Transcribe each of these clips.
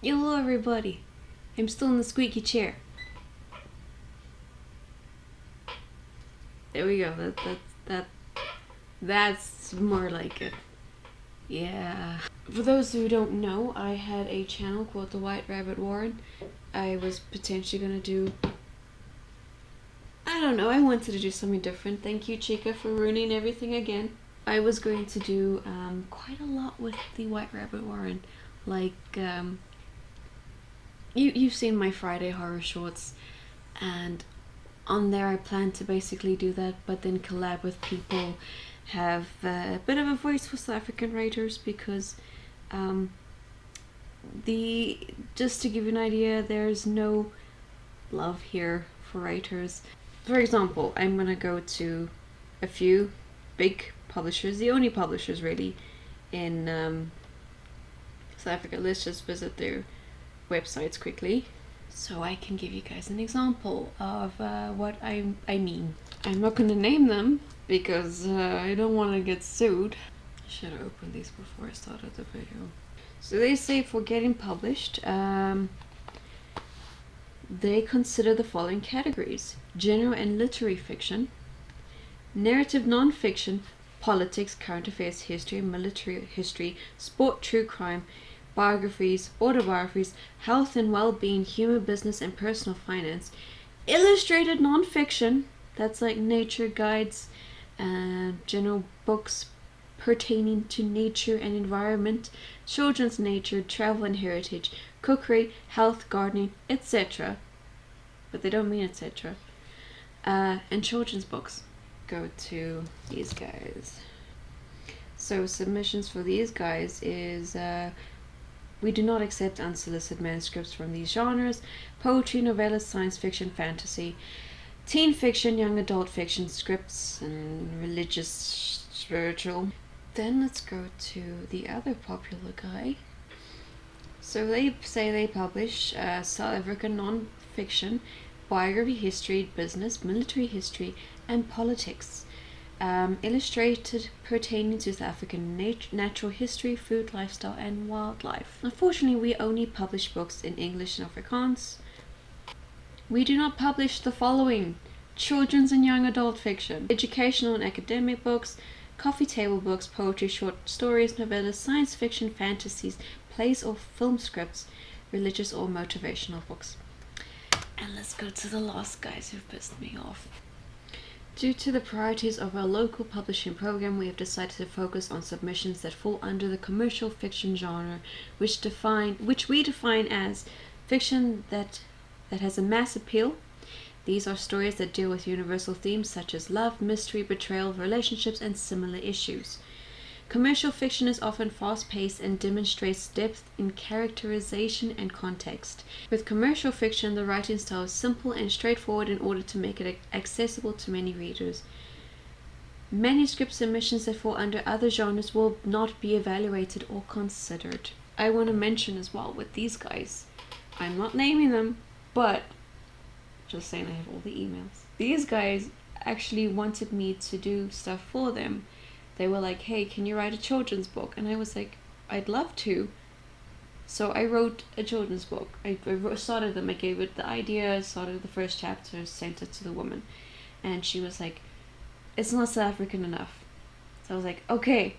Hello everybody. I'm still in the squeaky chair. There we go. That's more like it. Yeah. For those who don't know, I had a channel called The White Rabbit Warren. I was potentially gonna do, I don't know, I wanted to do something different. Thank you, Chica, for ruining everything again. I was going to do quite a lot with The White Rabbit Warren. Like, you've seen my Friday horror shorts, and on there I plan to basically do that, but then collab with people, have a bit of a voice for South African writers, because just to give you an idea, there's no love here for writers. For example, I'm gonna go to a few big publishers, the only publishers really in South Africa. Let's just visit their websites quickly so I can give you guys an example of what I mean. I'm not gonna name them because I don't want to get sued. I should have opened these before I started the video. So they say for getting published, they consider the following categories: general and literary fiction, narrative non-fiction, politics, current affairs, history, military history, sport, true crime, biographies, autobiographies, health and well-being, humor, business, and personal finance, illustrated non-fiction, that's like nature guides, general books pertaining to nature and environment, children's nature, travel and heritage, cookery, health, gardening, etc. But they don't mean etc. And children's books. Go to these guys. So submissions for these guys is we do not accept unsolicited manuscripts from these genres: poetry, novellas, science fiction, fantasy, teen fiction, young adult fiction, scripts, and religious, spiritual. Then let's go to the other popular guy. So they say they publish South African non-fiction, biography, history, business, military history, and politics. Illustrated pertaining to South African natural history, food, lifestyle, and wildlife. Unfortunately, we only publish books in English and Afrikaans. We do not publish the following: children's and young adult fiction, educational and academic books, coffee table books, poetry, short stories, novellas, science fiction, fantasies, plays or film scripts, religious or motivational books. And let's go to the last guys who've pissed me off. Due to the priorities of our local publishing program, we have decided to focus on submissions that fall under the commercial fiction genre, which we define as fiction that has a mass appeal. These are stories that deal with universal themes such as love, mystery, betrayal, relationships, and similar issues. Commercial fiction is often fast-paced and demonstrates depth in characterization and context. With commercial fiction, the writing style is simple and straightforward in order to make it accessible to many readers. Manuscript submissions that fall under other genres will not be evaluated or considered. I want to mention as well with these guys, I'm not naming them, but just saying I have all the emails. These guys actually wanted me to do stuff for them. They were like, hey, can you write a children's book? And I was like, I'd love to. So I wrote a children's book. I started them. I gave it the idea, started the first chapter, sent it to the woman. And she was like, it's not South African enough. So I was like, okay,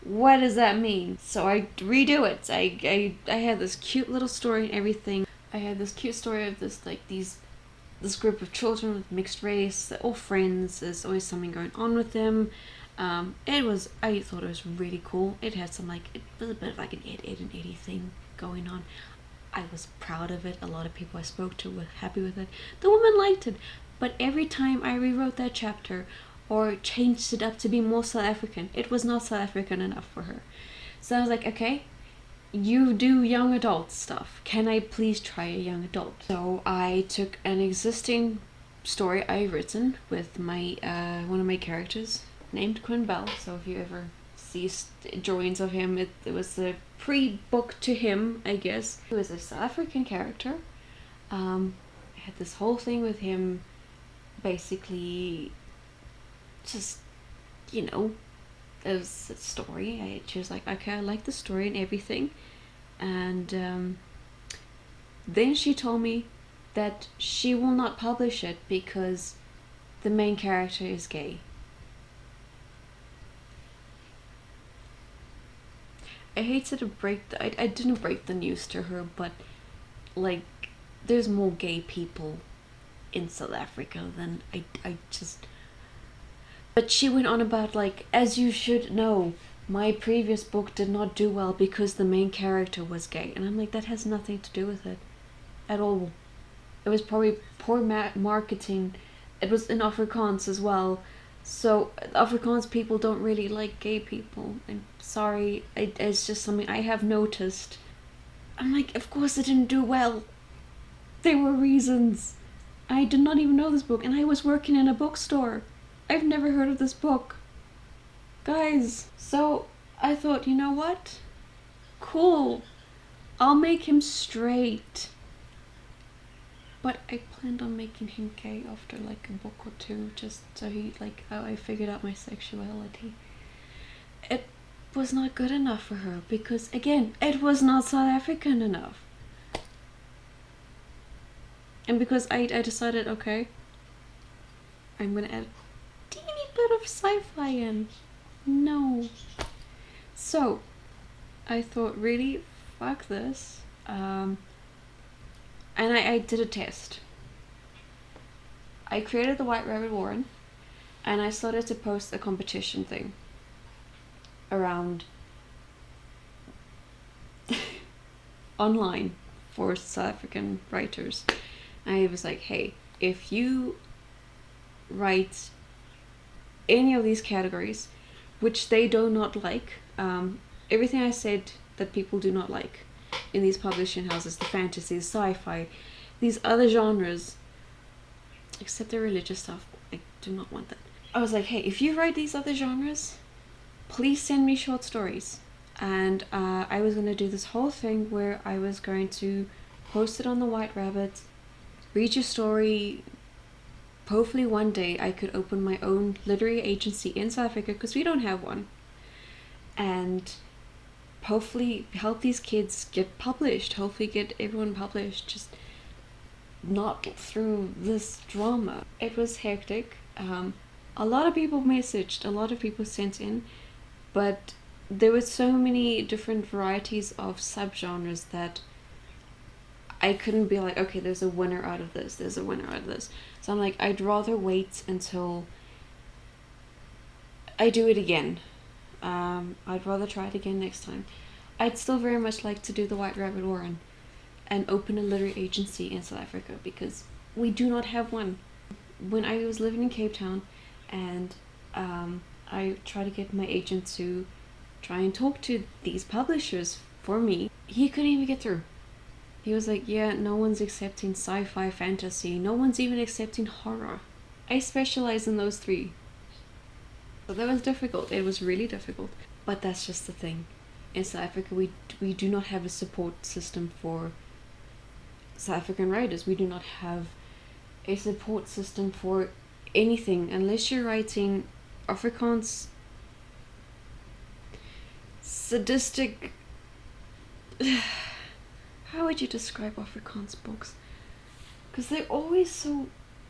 what does that mean? So I redo it. I had this cute little story and everything. I had this cute story of this group of children with mixed race. They're all friends. There's always something going on with them. I thought it was really cool. It had some it was a bit of like an Ed and Eddie thing going on. I was proud of it. A lot of people I spoke to were happy with it. The woman liked it, but every time I rewrote that chapter or changed it up to be more South African, it was not South African enough for her. So I was like, okay, you do young adult stuff. Can I please try a young adult? So I took an existing story I've written with my one of my characters named Quinn Bell. So if you ever see drawings of him, it was a pre-book to him, I guess. He was a South African character. I had this whole thing with him, basically just, it was a story. She was like, okay, I like the story and everything. And Then she told me that she will not publish it because the main character is gay. I hated to break I didn't break the news to her, but like, there's more gay people in South Africa than I just. But she went on about, like, as you should know, my previous book did not do well because the main character was gay. And I'm like, that has nothing to do with it at all. It was probably poor marketing. It was in Afrikaans as well. So Afrikaans people don't really like gay people. I'm sorry, it's just something I have noticed. I'm like, of course it didn't do well. There were reasons. I did not even know this book, and I was working in a bookstore. I've never heard of this book. Guys, so I thought, you know what? Cool. I'll make him straight. But I planned on making him gay after like a book or two, just so he, like, how I figured out my sexuality. It was not good enough for her because, again, it was not South African enough. And because I decided, okay, I'm gonna add a teeny bit of sci-fi in. No. So, I thought, really, fuck this. And I did a test. I created the White Rabbit Warren, and I started to post a competition thing around online for South African writers. And I was like, hey, if you write any of these categories, which they do not like, everything I said that people do not like in these publishing houses, the fantasy, the sci-fi, these other genres, except the religious stuff, I do not want that. I was like, hey, if you write these other genres, please send me short stories. And I was going to do this whole thing where I was going to post it on the White Rabbit, read your story. Hopefully one day I could open my own literary agency in South Africa, because we don't have one, and hopefully help these kids get published, hopefully get everyone published, just not through this drama. It was hectic. A lot of people messaged, a lot of people sent in, but there were so many different varieties of subgenres that I couldn't be like, okay, there's a winner out of this, there's a winner out of this. So I'm like, I'd rather wait until I do it again. I'd rather try it again next time. I'd still very much like to do the White Rabbit Warren and open a literary agency in South Africa, because we do not have one. When I was living in Cape Town, and I tried to get my agent to try and talk to these publishers for me, he couldn't even get through. He was like, yeah, no one's accepting sci-fi, fantasy, no one's even accepting horror. I specialize in those three. So that was difficult. It was really difficult. But that's just the thing. In South Africa, we do not have a support system for South African writers. We do not have a support system for anything unless you're writing Afrikaans sadistic. How would you describe Afrikaans books? Because they're always so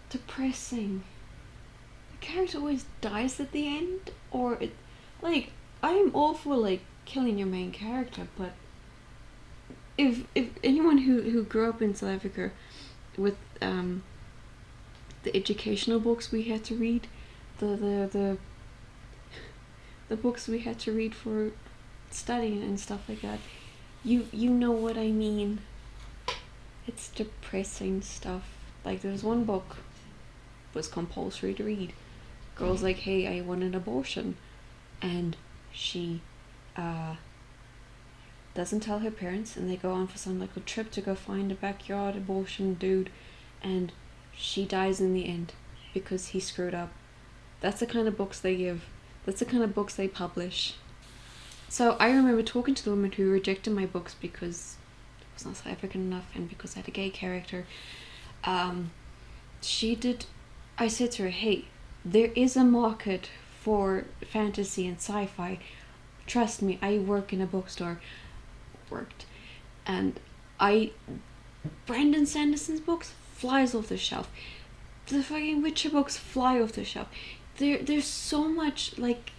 depressing. The character always dies at the end, or it, like, I'm all for like killing your main character, but if anyone who grew up in South Africa with the educational books we had to read, the books we had to read for studying and stuff like that, you know what I mean. It's depressing stuff. Like, there's one book was compulsory to read. Girl's like, hey, I want an abortion, and she doesn't tell her parents, and they go on for some like a trip to go find a backyard abortion dude, and she dies in the end because he screwed up. That's the kind of books they give. That's the kind of books they publish. So I remember talking to the woman who rejected my books because it was not South African enough and because I had a gay character. I said to her, hey, there is a market for fantasy and sci-fi. Trust me, I work in a bookstore. And I Brandon Sanderson's books flies off the shelf. The fucking Witcher books fly off the shelf. There's so much, like,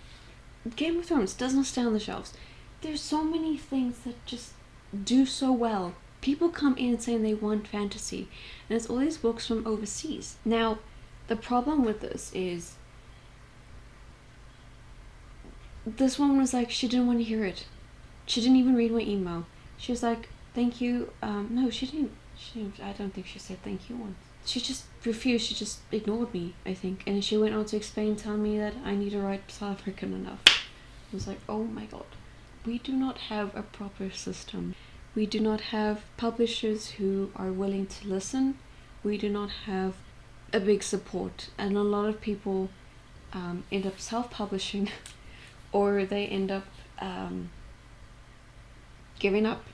Game of Thrones does not stay on the shelves. There's so many things that just do so well. People come in saying they want fantasy, and it's all these books from overseas. Now, the problem with this is, this woman was like, she didn't want to hear it. She didn't even read my email. She was like, thank you. No, she didn't. I don't think she said thank you once. She just refused. She just ignored me, I think. And she went on to explain, telling me that I need to write South African enough. I was like, oh my god. We do not have a proper system. We do not have publishers who are willing to listen. We do not have a big support. And a lot of people end up self-publishing or they end up giving up,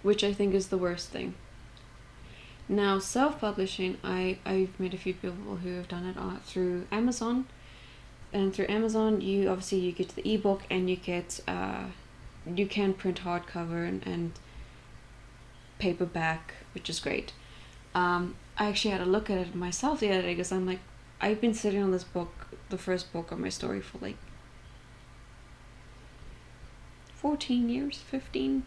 which I think is the worst thing. Now, self-publishing, I've met a few people who have done it through Amazon, and through Amazon you get the ebook, and you get you can print hardcover and paperback, which is great. I actually had a look at it myself the other day because I'm like, I've been sitting on this book, the first book of my story, for like 14 years, 15.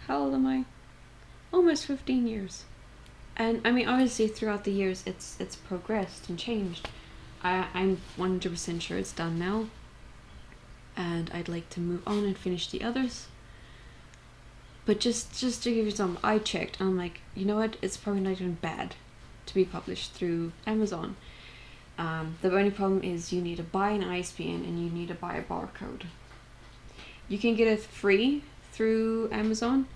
How old am I? Almost 15 years. And I mean, obviously throughout the years it's progressed and changed. I'm 100% sure it's done now, and I'd like to move on and finish the others. But just to give you some, I checked and I'm like, you know what, it's probably not even bad to be published through Amazon. The only problem is you need to buy an ISBN and you need to buy a barcode. You can get it free through Amazon,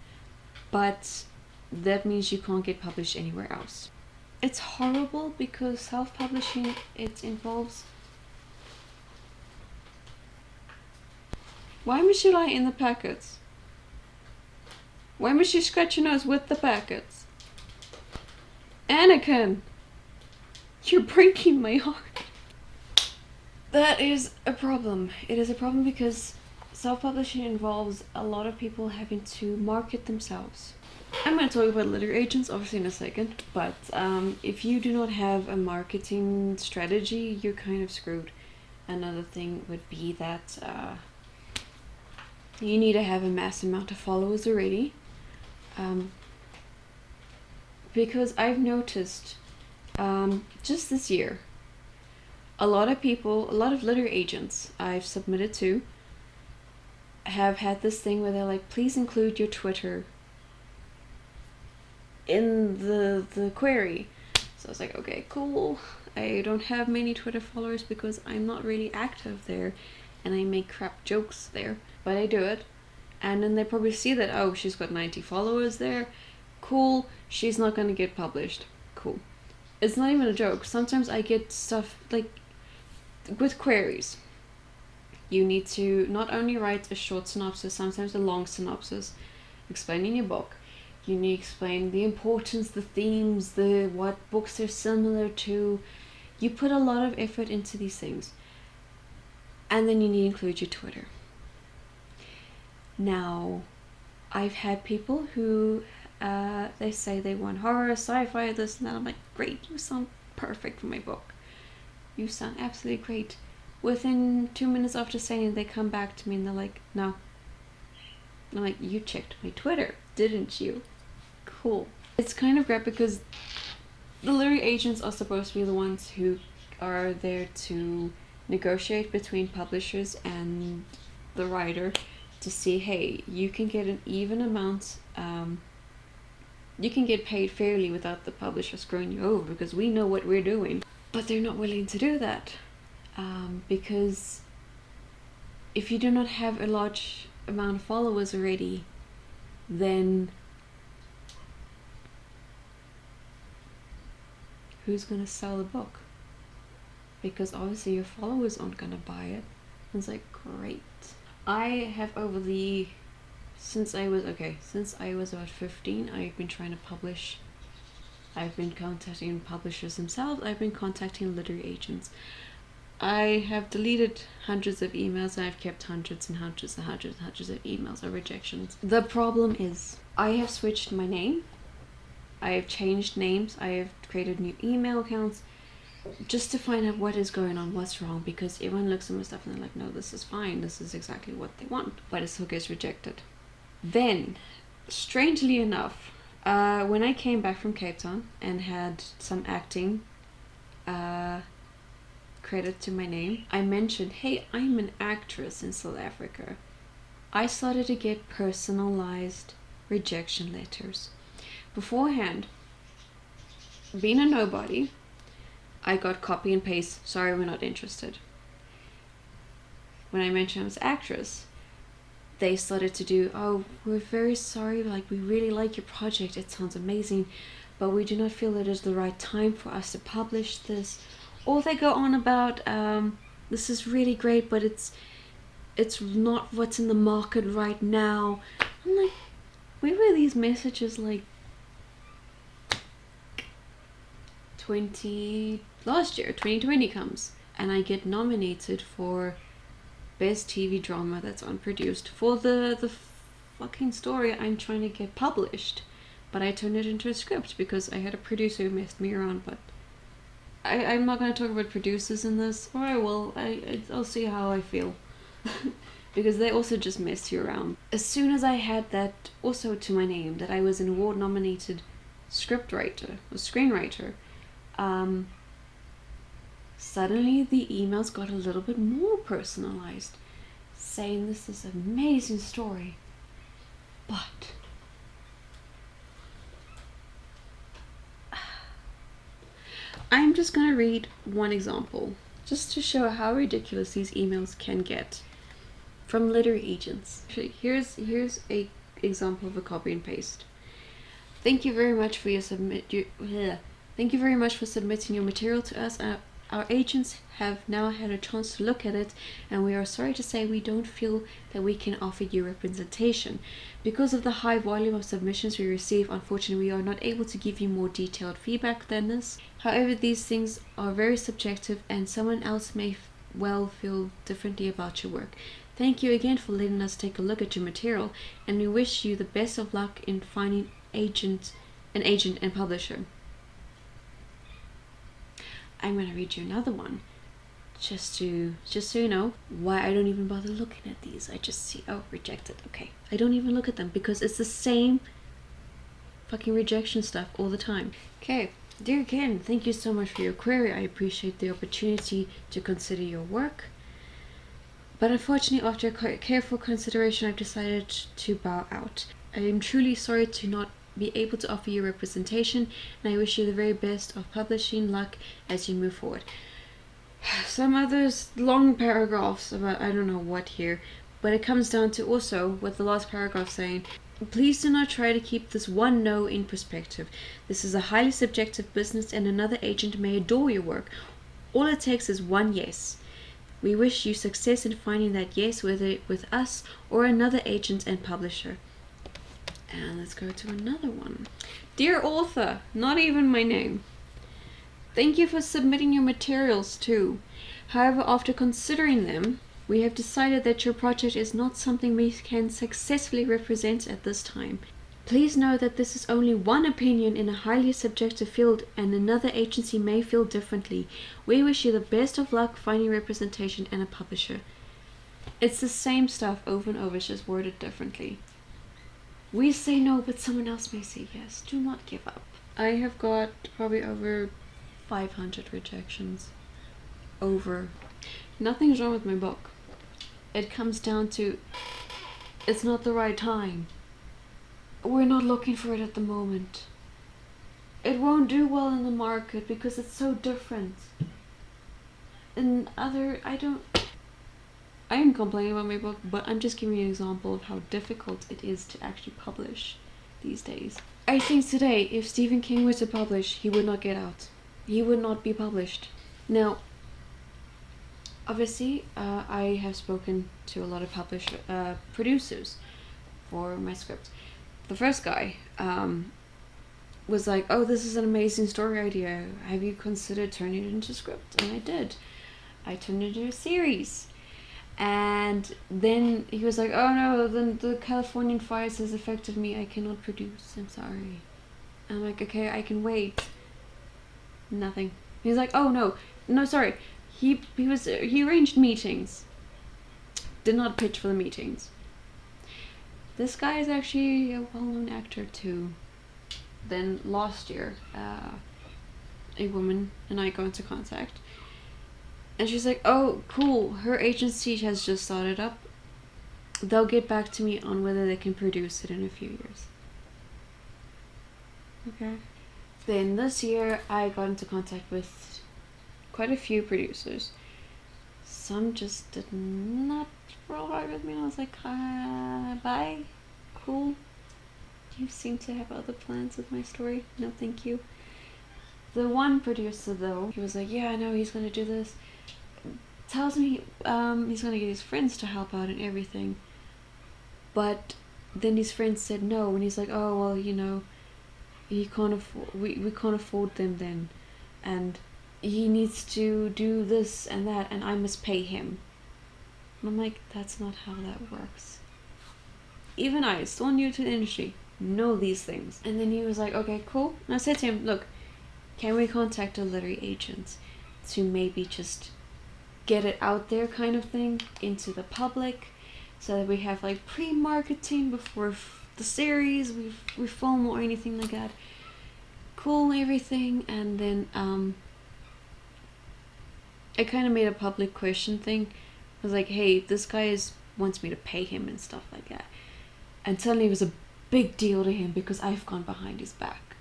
but that means you can't get published anywhere else. It's horrible because self-publishing, it involves... Why must you lie in the packets? Why must you scratch your nose with the packets? Anakin! You're breaking my heart. That is a problem. It is a problem because self-publishing involves a lot of people having to market themselves. I'm going to talk about letter agents obviously in a second, but if you do not have a marketing strategy, you're kind of screwed. Another thing would be that you need to have a mass amount of followers already. Because I've noticed just this year, a lot of letter agents I've submitted to have had this thing where they're like, please include your Twitter in the query. So I was like, okay, cool. I don't have many Twitter followers because I'm not really active there and I make crap jokes there, but I do it. And then they probably see that, oh, she's got 90 followers there. Cool, she's not gonna get published. Cool. It's not even a joke. Sometimes I get stuff like with queries. You need to not only write a short synopsis, sometimes a long synopsis explaining your book. You need to explain the importance, the themes, what books they're similar to. You put a lot of effort into these things. And then you need to include your Twitter. Now, I've had people who they say they want horror, sci-fi, this and that. I'm like, great, you sound perfect for my book. You sound absolutely great. Within 2 minutes after saying it, they come back to me and they're like, no. I'm like, you checked my Twitter, didn't you? Cool. It's kind of great because the literary agents are supposed to be the ones who are there to negotiate between publishers and the writer to see, hey, you can get an even amount, you can get paid fairly without the publisher screwing you over because we know what we're doing. But they're not willing to do that because if you do not have a large amount of followers already, then who's gonna sell the book? Because obviously your followers aren't gonna buy it. And it's like, great. I have since I was about 15, I've been trying to publish. I've been contacting publishers themselves. I've been contacting literary agents. I have deleted hundreds of emails and I've kept hundreds and hundreds and hundreds and hundreds of emails of rejections. The problem is I have switched my name. I have changed names. I have created new email accounts just to find out what is going on, what's wrong, because everyone looks at my stuff and they're like, no, this is fine. This is exactly what they want, but it still gets rejected. Then, strangely enough, when I came back from Cape Town and had some acting credit to my name, I mentioned, hey, I'm an actress in South Africa. I started to get personalized rejection letters. Beforehand, being a nobody, I got copy and paste, sorry, we're not interested. When I mentioned I was an actress, they started to do, oh, we're very sorry, like, we really like your project, it sounds amazing, but we do not feel it is the right time for us to publish this. Or they go on about, this is really great, but it's not what's in the market right now. I'm like, where were these messages like last year, 2020 comes, and I get nominated for Best TV Drama that's unproduced for the fucking story I'm trying to get published, but I turned it into a script because I had a producer who messed me around. But I'm not going to talk about producers in this, or I will. I'll see how I feel. Because they also just mess you around. As soon as I had that also to my name, that I was an award nominated scriptwriter or screenwriter, suddenly the emails got a little bit more personalized, saying this is an amazing story, but I'm just gonna read one example just to show how ridiculous these emails can get from literary agents. Actually, here's a example of a copy and paste. Thank you very much for Thank you very much for submitting your material to us. Our agents have now had a chance to look at it, and we are sorry to say we don't feel that we can offer you representation. Because of the high volume of submissions we receive, unfortunately, we are not able to give you more detailed feedback than this. However, these things are very subjective, and someone else may well feel differently about your work. Thank you again for letting us take a look at your material, and we wish you the best of luck in finding an agent and publisher. I'm going to read you another one, just so you know why I don't even bother looking at these. I just see, oh, rejected, okay. I don't even look at them because it's the same fucking rejection stuff all the time. Okay, dear Ken, thank you so much for your query. I appreciate the opportunity to consider your work, but unfortunately, after careful consideration, I've decided to bow out. I am truly sorry to not be able to offer you representation, and I wish you the very best of publishing luck as you move forward. Some others long paragraphs about I don't know what here, but it comes down to also with the last paragraph saying, please do not try to keep this one no in perspective. This is a highly subjective business, and another agent may adore your work. All it takes is one yes. We wish you success in finding that yes, whether with us or another agent and publisher. And let's go to another one. Dear author, not even my name. Thank you for submitting your materials too. However, after considering them, we have decided that your project is not something we can successfully represent at this time. Please know that this is only one opinion in a highly subjective field, and another agency may feel differently. We wish you the best of luck finding representation and a publisher. It's the same stuff over and over, it's just worded differently. We say no, but someone else may say yes. Do not give up. I have got probably over 500 rejections. Over. Nothing's wrong with my book. It comes down to, it's not the right time. We're not looking for it at the moment. It won't do well in the market because it's so different. I am complaining about my book, but I'm just giving you an example of how difficult it is to actually publish these days. I think today, if Stephen King were to publish, he would not get out. He would not be published. Now, obviously, I have spoken to a lot of producers for my script. The first guy was like, oh, this is an amazing story idea. Have you considered turning it into a script? And I did. I turned it into a series. And then he was like, oh no, the Californian fires has affected me, I cannot produce, I'm sorry. I'm like, okay, I can wait. Nothing. He's like, oh no, sorry. He arranged meetings. Did not pitch for the meetings. This guy is actually a well-known actor too. Then last year, a woman and I got into contact, and she's like, oh cool, her agency has just started up. They'll get back to me on whether they can produce it in a few years. Okay. Then this year I got into contact with quite a few producers. Some just did not roll right with me, and I was like, bye, cool. You seem to have other plans with my story. No, thank you. The one producer though, he was like, yeah, I know he's gonna do this. Tells me he's gonna get his friends to help out and everything. But then his friends said no, and he's like, oh well, you know, he can't afford, we can't afford them then, and he needs to do this and that, and I must pay him. And I'm like, that's not how that works. Even I, still new to the industry, know these things. And then he was like, okay, cool. And I said to him, look, can we contact a literary agent to maybe just get it out there kind of thing into the public, so that we have like pre-marketing before the series we film or anything like that. Cool, everything. And then I kind of made a public question thing. I was like, hey, this guy wants me to pay him and stuff like that. And suddenly it was a big deal to him because I've gone behind his back.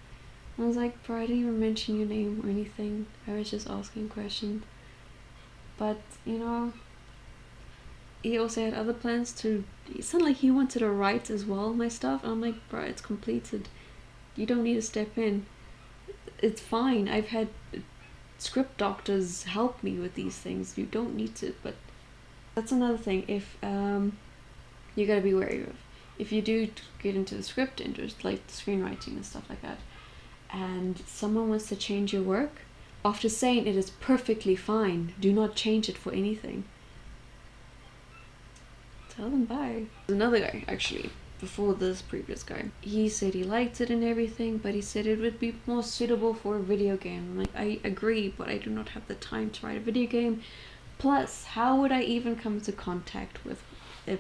I was like, bro, I didn't even mention your name or anything. I was just asking questions. But, you know, he also had other plans to... It sounded like he wanted to write as well, my stuff. And I'm like, bro, it's completed. You don't need to step in. It's fine. I've had script doctors help me with these things. You don't need to. But that's another thing. If you gotta be wary of. If you do get into the script interest, like the screenwriting and stuff like that, and someone wants to change your work, after saying it is perfectly fine, do not change it for anything. Tell them bye. Another guy, actually, before this previous guy, he said he liked it and everything, but he said it would be more suitable for a video game. I'm like, I agree, but I do not have the time to write a video game. Plus, how would I even come into contact with a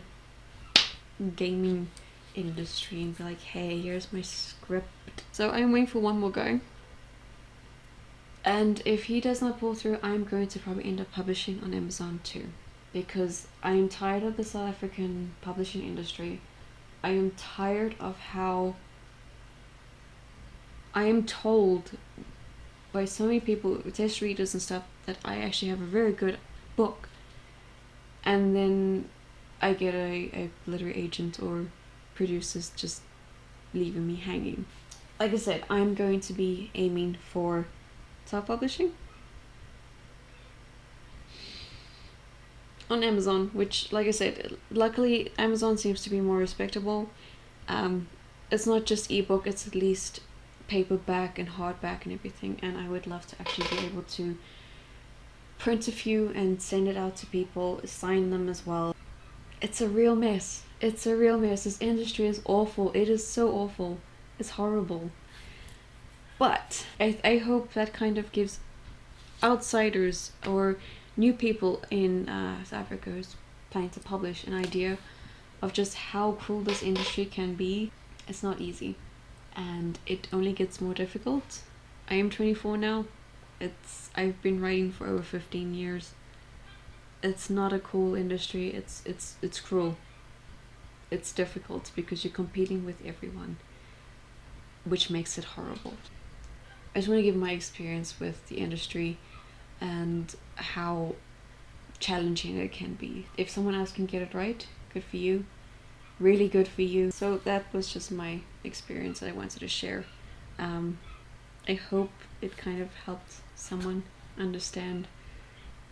gaming industry and be like, hey, here's my script? So I'm waiting for one more guy, and if he does not pull through, I'm going to probably end up publishing on Amazon too, because I'm tired of the South African publishing industry. I am tired of how I am told by so many people, test readers and stuff, that I actually have a very good book, and then I get a literary agent or producers just leaving me hanging. Like I said, I'm going to be aiming for self-publishing on Amazon, which, like I said, luckily Amazon seems to be more respectable. It's not just ebook, it's at least paperback and hardback and everything, and I would love to actually be able to print a few and send it out to people, sign them as well. It's a real mess. It's a real mess. This industry is awful. It is so awful. It's horrible. But I hope that kind of gives outsiders or new people in South Africa who's planning to publish an idea of just how cruel this industry can be. It's not easy, and it only gets more difficult. I am 24 now. I've been writing for over 15 years. It's not a cool industry. It's cruel. It's difficult because you're competing with everyone, which makes it horrible. I just want to give my experience with the industry and how challenging it can be. If someone else can get it right, good for you. Really good for you. So that was just my experience that I wanted to share. I hope it kind of helped someone understand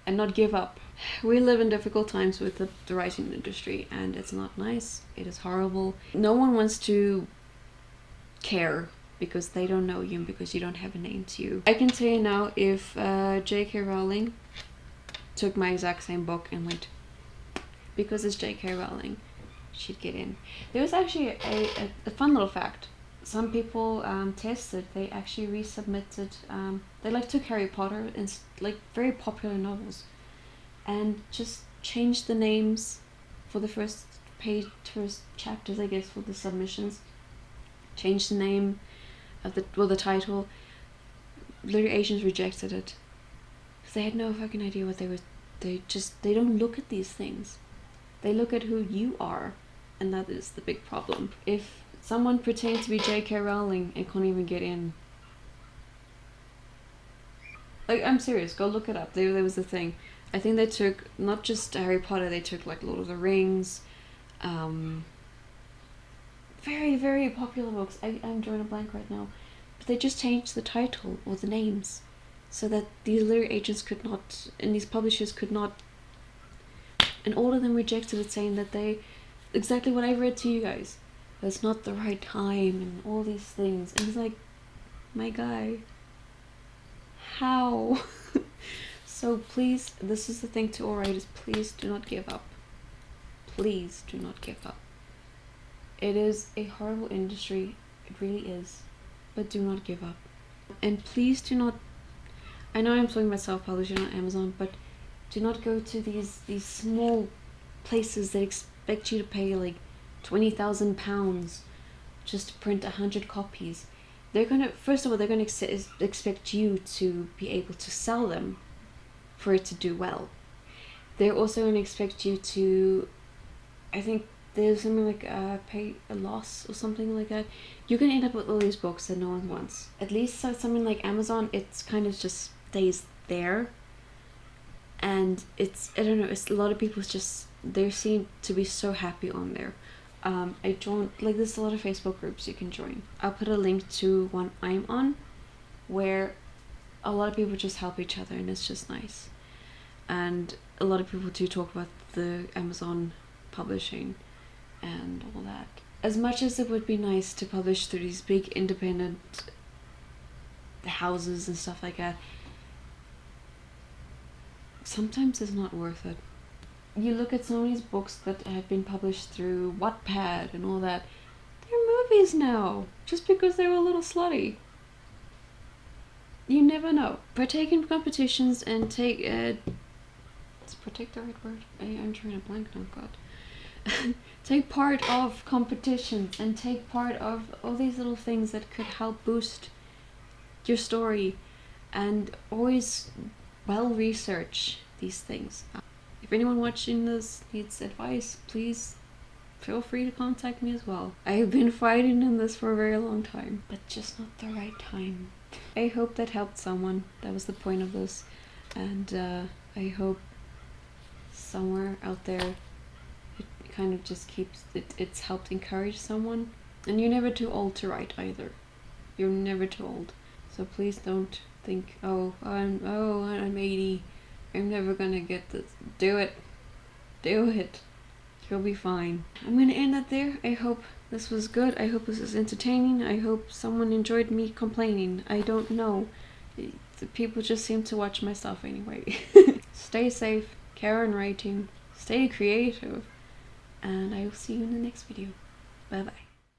and not give up. We live in difficult times with the writing industry, and it's not nice. It is horrible. No one wants to care because they don't know you and because you don't have a name to you. I can tell you now, if J.K. Rowling took my exact same book and went, because it's J.K. Rowling, she'd get in. There was actually a fun little fact. Some people tested, they actually resubmitted, they like took Harry Potter and like very popular novels and just changed the names for the first chapters, I guess, for the submissions. Changed the name of the title. Literary agents rejected it because they had no fucking idea what they were. They don't look at these things. They look at who you are, and that is the big problem. If someone pretends to be J.K. Rowling and can't even get in, like, I'm serious, go look it up. There was a thing. I think they took not just Harry Potter, they took like Lord of the Rings, very, very popular books. I'm drawing a blank right now. But they just changed the title or the names so that these literary agents could not, and these publishers could not, and all of them rejected it, saying that they, exactly what I read to you guys, that's not the right time and all these things. And it's like, my guy, how? So please, this is the thing to all writers, please do not give up. Please do not give up. It is a horrible industry, it really is, but do not give up. And please do not, I know I'm talking about self-publishing on Amazon, but do not go to these small places that expect you to pay like £20,000 just to print 100 copies. They're gonna, first of all, they're gonna expect you to be able to sell them for it to do well. They're also gonna expect you to, I think there's something like pay a loss or something like that. You're gonna end up with all these books that no one wants. At least something like Amazon, it's kind of just stays there, and it's, I don't know, it's a lot of people just, they seem to be so happy on there. I joined, like, there's a lot of Facebook groups you can join. I'll put a link to one I'm on where a lot of people just help each other, and it's just nice. And a lot of people do talk about the Amazon publishing and all that. As much as it would be nice to publish through these big independent houses and stuff like that, sometimes it's not worth it. You look at some of these books that have been published through Wattpad and all that, they're movies now, just because they were a little slutty. You never know. Partake in competitions and take, is partake the right word? I'm trying to blank now, God. Take part of competitions and take part of all these little things that could help boost your story, and always well research these things. If anyone watching this needs advice, please feel free to contact me as well. I have been fighting in this for a very long time, but just not the right time. I hope that helped someone. That was the point of this, and I hope somewhere out there it kind of just keeps it's helped encourage someone. And you're never too old to write either. You're never too old. So please don't think, I'm 80, I'm never gonna get this. Do it. You'll be fine. I'm gonna end it there. I hope this was good. I hope this is entertaining. I hope someone enjoyed me complaining. I don't know. The people just seem to watch my stuff anyway. Stay safe, care on writing, stay creative, and I will see you in the next video. Bye bye.